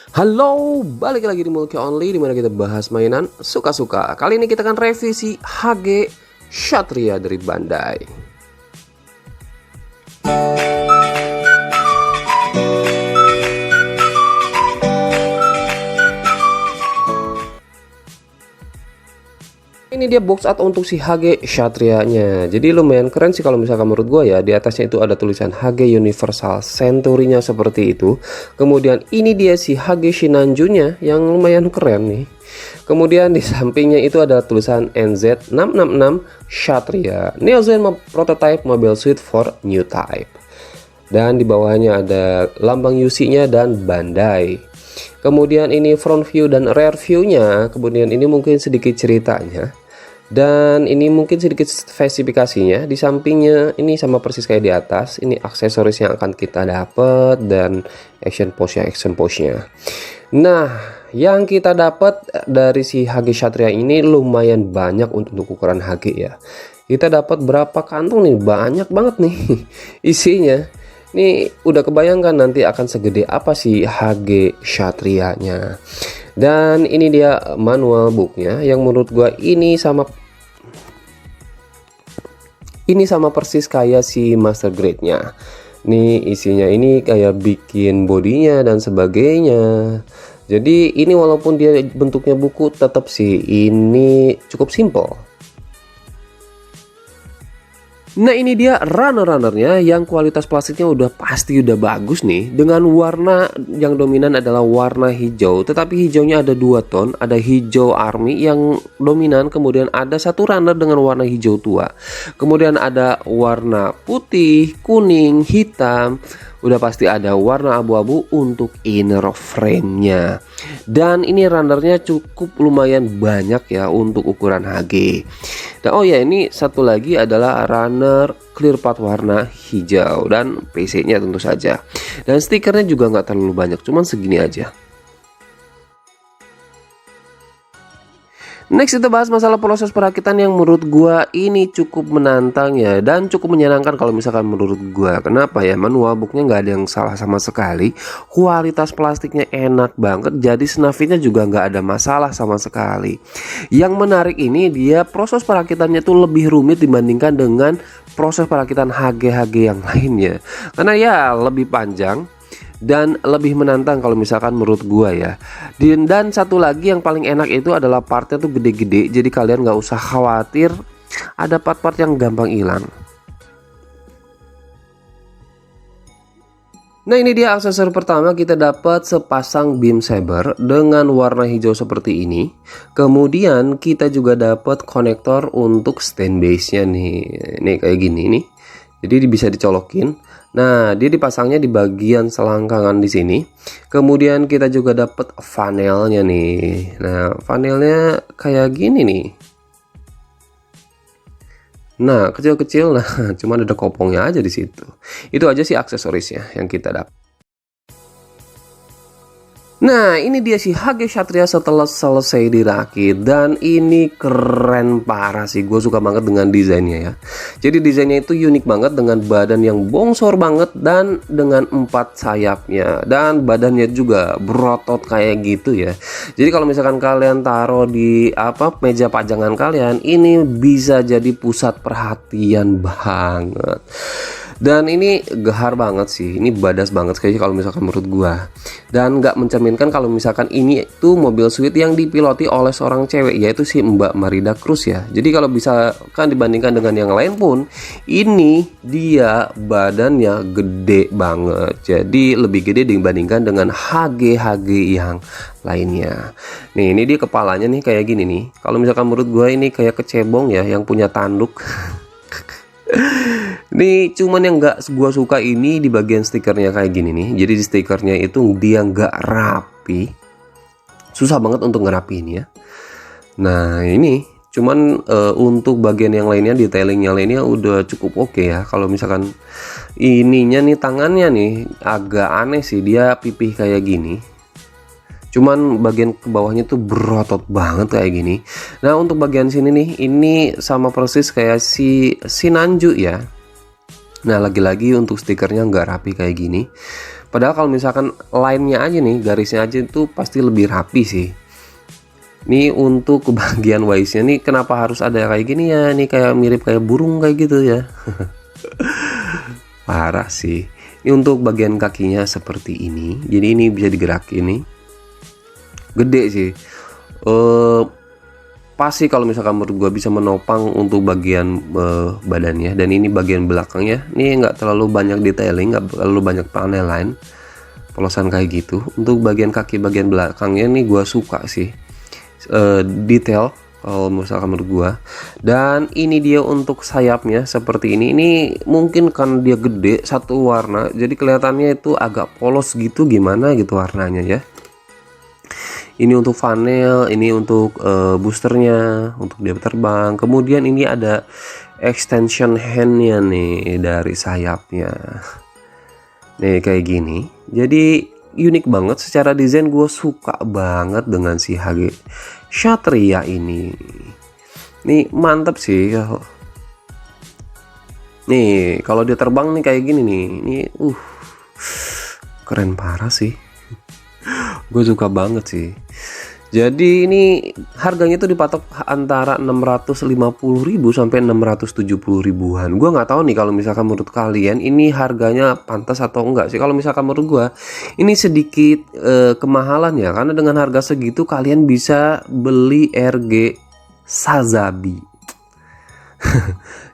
Halo, balik lagi di Mulki Only dimana kita bahas mainan suka-suka. Kali ini kita akan revisi HG Ksatria dari Bandai. Ini dia box art untuk si HG Ksatria-nya. Jadi lumayan keren sih kalau misalkan menurut gue ya. Di atasnya itu ada tulisan HG Universal Century-nya seperti itu. Kemudian ini dia si HG Shinanju-nya yang lumayan keren nih. Kemudian di sampingnya itu ada tulisan NZ666 Ksatria Neozen Prototype Mobile Suit for New Type. Dan di bawahnya ada lambang UC-nya dan Bandai. Kemudian ini front view dan rear view-nya. Kemudian ini mungkin sedikit ceritanya. Dan ini mungkin sedikit spesifikasinya. Di sampingnya ini sama persis kayak di atas. Ini aksesoris yang akan kita dapat dan action pose-nya. Nah, yang kita dapat dari si HG Ksatria ini lumayan banyak untuk ukuran HG ya. Kita dapat berapa kantong nih? Banyak banget nih isinya. Ini udah kebayangkan nanti akan segede apa sih HG Ksatria-nya. Dan ini dia manual booknya yang menurut gua ini sama persis kayak si master grade-nya. Nih isinya ini kayak bikin bodinya dan sebagainya. Jadi ini walaupun dia bentuknya buku tetap sih ini cukup simple. Nah ini dia runner-runnernya yang kualitas plastiknya udah pasti udah bagus nih. Dengan warna yang dominan adalah warna hijau. Tetapi hijaunya ada 2 ton. Ada hijau army yang dominan. Kemudian ada satu runner dengan warna hijau tua. Kemudian ada warna putih, kuning, hitam. Udah pasti ada warna abu-abu untuk inner frame-nya. Dan ini runnernya cukup lumayan banyak ya untuk ukuran HG. Dan oh ya ini satu lagi adalah runner clear part warna hijau dan PC-nya tentu saja. Dan stikernya juga nggak terlalu banyak, cuman segini aja. Next kita bahas masalah proses perakitan yang menurut gua ini cukup menantang ya dan cukup menyenangkan kalau misalkan menurut gua. Kenapa ya? Manual booknya nggak ada yang salah sama sekali. Kualitas plastiknya enak banget. Jadi snafitnya juga nggak ada masalah sama sekali. Yang menarik ini dia proses perakitannya tuh lebih rumit dibandingkan dengan proses perakitan HG-HG yang lainnya. Karena ya lebih panjang dan lebih menantang kalau misalkan menurut gua ya. Dan satu lagi yang paling enak itu adalah partnya tuh gede-gede. Jadi kalian nggak usah khawatir ada part-part yang gampang hilang. Nah ini dia aksesoris pertama, kita dapat sepasang beam saber dengan warna hijau seperti ini. Kemudian kita juga dapat konektor untuk stand base-nya nih. Nih kayak gini nih. Jadi bisa dicolokin. Nah, dia dipasangnya di bagian selangkangan di sini. Kemudian kita juga dapat funnelnya nih. Nah, funnelnya kayak gini nih. Nah, kecil-kecil. Nah, cuman ada kopongnya aja di situ. Itu aja sih aksesorisnya yang kita dapat. Nah ini dia si HG Ksatria setelah selesai dirakit. Dan ini keren parah sih. Gue suka banget dengan desainnya ya. Jadi desainnya itu unik banget dengan badan yang bongsor banget dan dengan 4 sayapnya. Dan badannya juga berotot kayak gitu ya. Jadi kalau misalkan kalian taruh di meja pajangan kalian, ini bisa jadi pusat perhatian banget. Dan ini gahar banget sih, ini badas banget kayaknya kalau misalkan menurut gua. Dan nggak mencerminkan kalau misalkan ini itu mobil suite yang dipiloti oleh seorang cewek, yaitu si Mbak Marida Cruz ya. Jadi kalau bisa kan dibandingkan dengan yang lain pun, ini dia badannya gede banget. Jadi lebih gede dibandingkan dengan HG-HG yang lainnya. Nih ini dia kepalanya nih kayak gini nih. Kalau misalkan menurut gua ini kayak kecebong ya yang punya tanduk. Nih cuman yang nggak gua suka ini di bagian stikernya kayak gini nih. Jadi di stikernya itu dia nggak rapi, susah banget untuk ngerapiin ya. Nah ini cuman untuk bagian yang lainnya, detailing yang lainnya udah cukup oke ya. Kalau misalkan ininya nih tangannya nih agak aneh sih, dia pipih kayak gini. Cuman bagian ke bawahnya tuh berotot banget kayak gini. Nah untuk bagian sini nih, ini sama persis kayak si Shinanju ya. Nah lagi-lagi untuk stikernya nggak rapi kayak gini. Padahal kalau misalkan line-nya aja nih, garisnya aja itu pasti lebih rapi sih. Ini untuk bagian waistnya nih, kenapa harus ada kayak gini ya? Ini kayak mirip kayak burung kayak gitu ya. Parah sih. Ini untuk bagian kakinya seperti ini. Jadi ini bisa digerakin nih. Gede sih. Pasti kalau misalkan menurut gua bisa menopang untuk bagian badannya. Dan ini bagian belakangnya. Ini nggak terlalu banyak detailing, nggak terlalu banyak panel line, polosan kayak gitu. Untuk bagian kaki bagian belakangnya nih gua suka sih. Detail kalau misalkan menurut gua. Dan ini dia untuk sayapnya seperti ini mungkin kan dia gede satu warna, jadi kelihatannya itu agak polos gitu, gimana gitu warnanya ya. Ini untuk funnel, ini untuk boosternya, untuk dia terbang. Kemudian ini ada extension handnya nih dari sayapnya nih kayak gini. Jadi unik banget secara desain, gue suka banget dengan si HG Kshatriya ini. Nih mantap sih. Nih kalau dia terbang nih kayak gini nih, ini keren parah sih. Gue suka banget sih. Jadi ini harganya tuh dipatok antara 650.000 sampai 670.000-an. Gua nggak tahu nih kalau misalkan menurut kalian ini harganya pantas atau enggak sih. Kalau misalkan menurut gua ini sedikit kemahalan ya, karena dengan harga segitu kalian bisa beli RG Sazabi.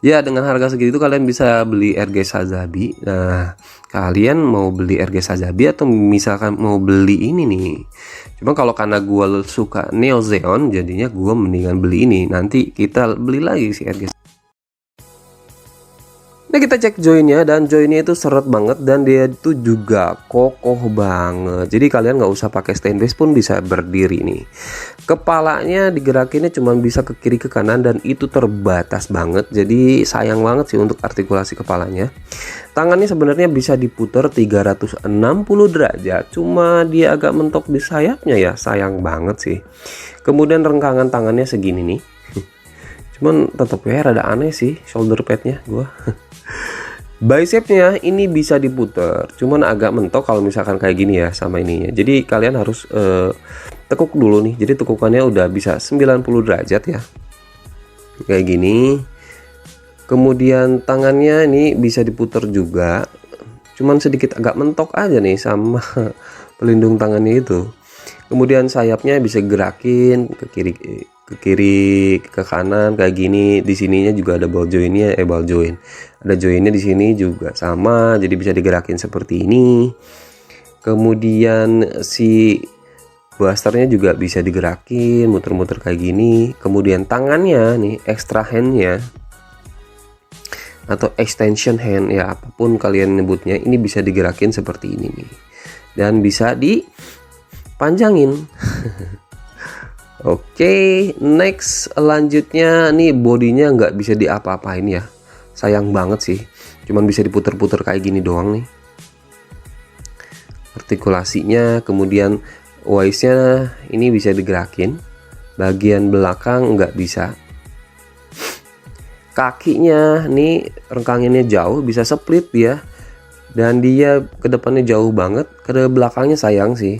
Ya, dengan harga segitu kalian bisa beli RG Sazabi. Nah, kalian mau beli RG Sazabi atau misalkan mau beli ini nih. Cuma kalau karena gue suka Neo Zeon, jadinya gue mendingan beli ini. Nanti kita beli lagi si RG. Nah, kita cek joinnya, dan joinnya itu seret banget dan dia itu juga kokoh banget. Jadi kalian nggak usah pakai stainless pun bisa berdiri nih. Kepalanya digerakinnya cuma bisa ke kiri ke kanan dan itu terbatas banget. Jadi sayang banget sih untuk artikulasi kepalanya. Tangannya sebenarnya bisa diputar 360 derajat, cuma dia agak mentok di sayapnya ya, sayang banget sih. Kemudian rengkangan tangannya segini nih. Cuman tetap ya rada aneh sih shoulder padnya gua. Bicepnya ini bisa diputar, cuman agak mentok kalau misalkan kayak gini ya sama ininya. Jadi kalian harus tekuk dulu nih. Jadi tekukannya udah bisa 90 derajat ya, kayak gini. Kemudian tangannya ini bisa diputar juga, cuman sedikit agak mentok aja nih sama pelindung tangannya itu. Kemudian sayapnya bisa gerakin ke kiri ke kanan kayak gini. Di sininya juga ada ball joinnya, ball join. Ada joinnya di sini juga sama, jadi bisa digerakin seperti ini. Kemudian si blasternya juga bisa digerakin, muter-muter kayak gini. Kemudian tangannya nih, extra handnya atau extension hand ya, apapun kalian nyebutnya, ini bisa digerakin seperti ini nih. Dan bisa dipanjangin. Oke, next lanjutnya nih bodinya nggak bisa diapa-apain ya. Sayang banget sih, cuman bisa diputer-puter kayak gini doang nih. Artikulasinya, kemudian waistnya ini bisa digerakin. Bagian belakang nggak bisa. Kakinya nih rengkangannya jauh, bisa split ya. Dan dia ke depannya jauh banget, ke belakangnya sayang sih,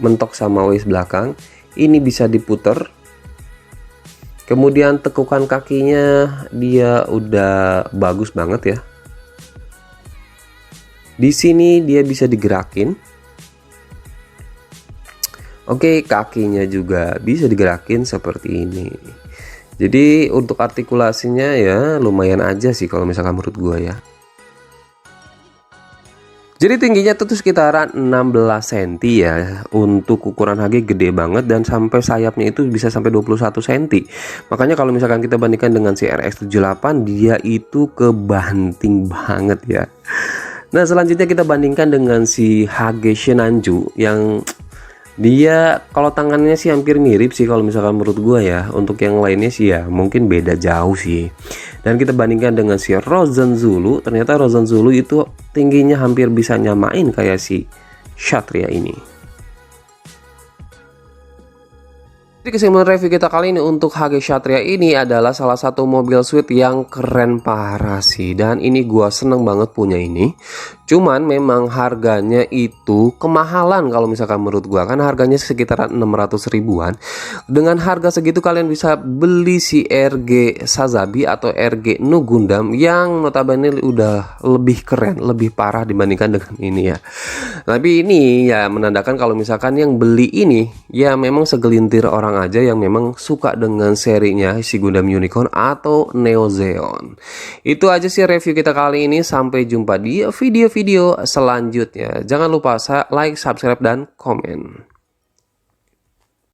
mentok sama waist belakang. Ini bisa diputer. Kemudian tekukan kakinya dia udah bagus banget ya. Di sini dia bisa digerakin. Oke, kakinya juga bisa digerakin seperti ini. Jadi untuk artikulasinya ya lumayan aja sih kalau misalkan menurut gua ya. Jadi tingginya tuh sekitaran 16 cm ya. Untuk ukuran HG gede banget, dan sampai sayapnya itu bisa sampai 21 cm. Makanya kalau misalkan kita bandingkan dengan si RX78, dia itu kebanting banget ya. Nah, selanjutnya kita bandingkan dengan si HG Shinanju yang dia kalau tangannya sih hampir mirip sih kalau misalkan menurut gua ya. Untuk yang lainnya sih ya mungkin beda jauh sih. Dan kita bandingkan dengan si Rozen Zulu, ternyata Rozen Zulu itu tingginya hampir bisa nyamain kayak si Kshatriya ini. Jadi kesimpulan review kita kali ini untuk HG Kshatriya ini adalah salah satu mobil suite yang keren parah sih. Dan ini gua seneng banget punya ini. Cuman memang harganya itu kemahalan kalau misalkan menurut gua, kan harganya sekitar 600 ribuan. Dengan harga segitu kalian bisa beli si RG Sazabi atau RG No Gundam yang notabene udah lebih keren, lebih parah dibandingkan dengan ini ya. Tapi ini ya menandakan kalau misalkan yang beli ini ya memang segelintir orang aja yang memang suka dengan serinya si Gundam Unicorn atau Neo Zeon. Itu aja sih review kita kali ini. Sampai jumpa di video-video selanjutnya. Jangan lupa like, subscribe, dan komen.